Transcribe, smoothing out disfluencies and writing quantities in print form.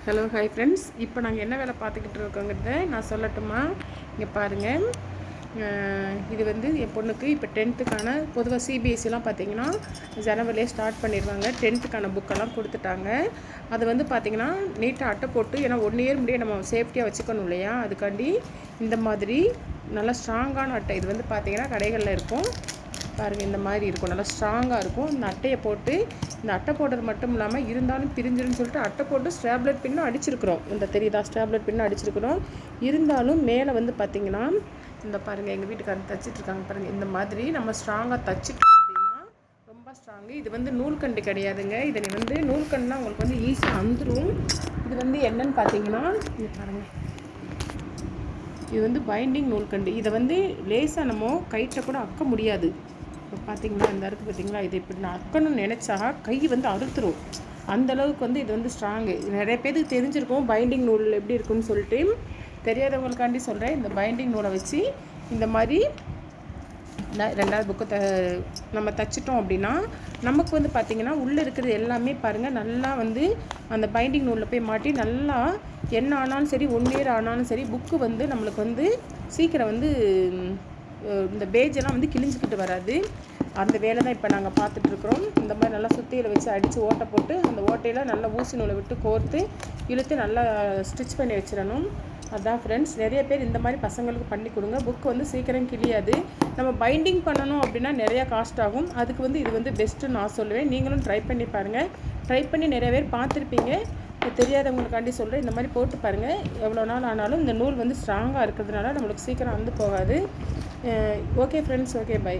Hello hi friends, இப்போ நாங்கள் என்ன வேலை பார்த்துக்கிட்டு இருக்கோங்கிறத நான் சொல்லட்டுமா? இங்கே பாருங்கள். இது வந்து என் பொண்ணுக்கு இப்போ 10th பொதுவாக சிபிஎஸ்சிலாம் பார்த்திங்கன்னா ஜனவரிலே ஸ்டார்ட் பண்ணிடுவாங்க. 10th புக்கெல்லாம் கொடுத்துட்டாங்க. அது வந்து பார்த்திங்கன்னா நீட்டாக அட்டை போட்டு, ஏன்னா 1 இயர் முடிய நம்ம சேஃப்டியாக வச்சுக்கணும் இல்லையா, அதுக்காண்டி இந்த மாதிரி நல்லா ஸ்ட்ராங்கான அட்டை. இது வந்து பார்த்திங்கன்னா கடைகளில் இருக்கும் பாருங்கள், இந்த மாதிரி இருக்கும், நல்லா ஸ்ட்ராங்காக இருக்கும். இந்த அட்டையை போட்டு, இந்த அட்டை போடுறது மட்டும் இல்லாமல் இருந்தாலும் பிரிஞ்சிருன்னு சொல்லிட்டு அட்டை போட்டு ஸ்ட்ராப்லெட் பின்னும் அடிச்சிருக்கிறோம். இந்த தெரியுதா, ஸ்ட்ராப்லெட் பின்னும் அடிச்சிருக்கிறோம். இருந்தாலும் மேலே வந்து பார்த்திங்கன்னா இந்த பாருங்கள், எங்கள் வீட்டுக்காரங்க தைச்சிட்ருக்காங்க பாருங்கள். இந்த மாதிரி நம்ம ஸ்ட்ராங்காக தைச்சிட்டோம் அப்படின்னா ரொம்ப ஸ்ட்ராங்கு. இது வந்து நூல்கண்டு கிடையாதுங்க. இதில் வந்து நூல்கண்டுனா உங்களுக்கு வந்து ஈஸியாக வந்துடும். இது வந்து என்னன்னு பார்த்தீங்கன்னா, இது பாருங்கள், இது வந்து பைண்டிங் நூல்கண்டு. இதை வந்து லேசாக நம்ம கைட்டில் கூட அக்க முடியாது. இப்போ பார்த்தீங்கன்னா இந்த இருக்குது பார்த்தீங்களா, இது இப்படி நான் அக்கணும்னு நினச்சா கை வந்து அறுத்துரும். அந்தளவுக்கு வந்து இது வந்து ஸ்ட்ராங்கு. நிறைய பேருக்கு தெரிஞ்சிருக்கும் பைண்டிங் நூல் எப்படி இருக்குன்னு சொல்லிட்டு. தெரியாதவங்களுக்காண்டி சொல்கிறேன். இந்த பைண்டிங் நூலை வச்சு இந்த மாதிரி 2வது புக்கு நம்ம தைச்சிட்டோம் அப்படின்னா நமக்கு வந்து பார்த்திங்கன்னா உள்ளே இருக்கிறது எல்லாமே பாருங்கள் நல்லா வந்து அந்த பைண்டிங் நூலில் போய் மாட்டி நல்லா என்ன ஆனாலும் சரி, 1 இயர் ஆனாலும் சரி, புக்கு வந்து நம்மளுக்கு வந்து சீக்கிரம் வந்து இந்த பேஜெல்லாம் வந்து கிழிஞ்சிக்கிட்டு வராது. அந்த வேலை தான் இப்போ நாங்கள் பார்த்துட்ருக்குறோம். இந்த மாதிரி நல்லா சுத்தியில் வச்சு அடித்து ஓட்டை போட்டு அந்த ஓட்டையில் நல்லா ஊசி நூலை விட்டு கோர்த்து இழுத்து நல்லா ஸ்டிச் பண்ணி வச்சிடணும். அதுதான் ஃப்ரெண்ட்ஸ், நிறைய பேர் இந்த மாதிரி பசங்களுக்கு பண்ணி கொடுங்க. புக்கு வந்து சீக்கிரம் கிழியாது. நம்ம பைண்டிங் பண்ணணும் அப்படின்னா நிறையா காஸ்ட் ஆகும். அதுக்கு வந்து இது வந்து பெஸ்ட்டுன்னு நான் சொல்லுவேன். நீங்களும் ட்ரை பண்ணி பாருங்கள். ட்ரை பண்ணி நிறைய பேர் பார்த்துருப்பீங்க. தெரியாதவங்களுக்காண்டி சொல்கிறேன். இந்த மாதிரி போட்டு பாருங்கள். எவ்வளோ நாள் ஆனாலும் இந்த நூல் வந்து ஸ்ட்ராங்காக இருக்கிறதுனால நம்மளுக்கு சீக்கிரம் வந்து போகாது. Okay friends, okay, by.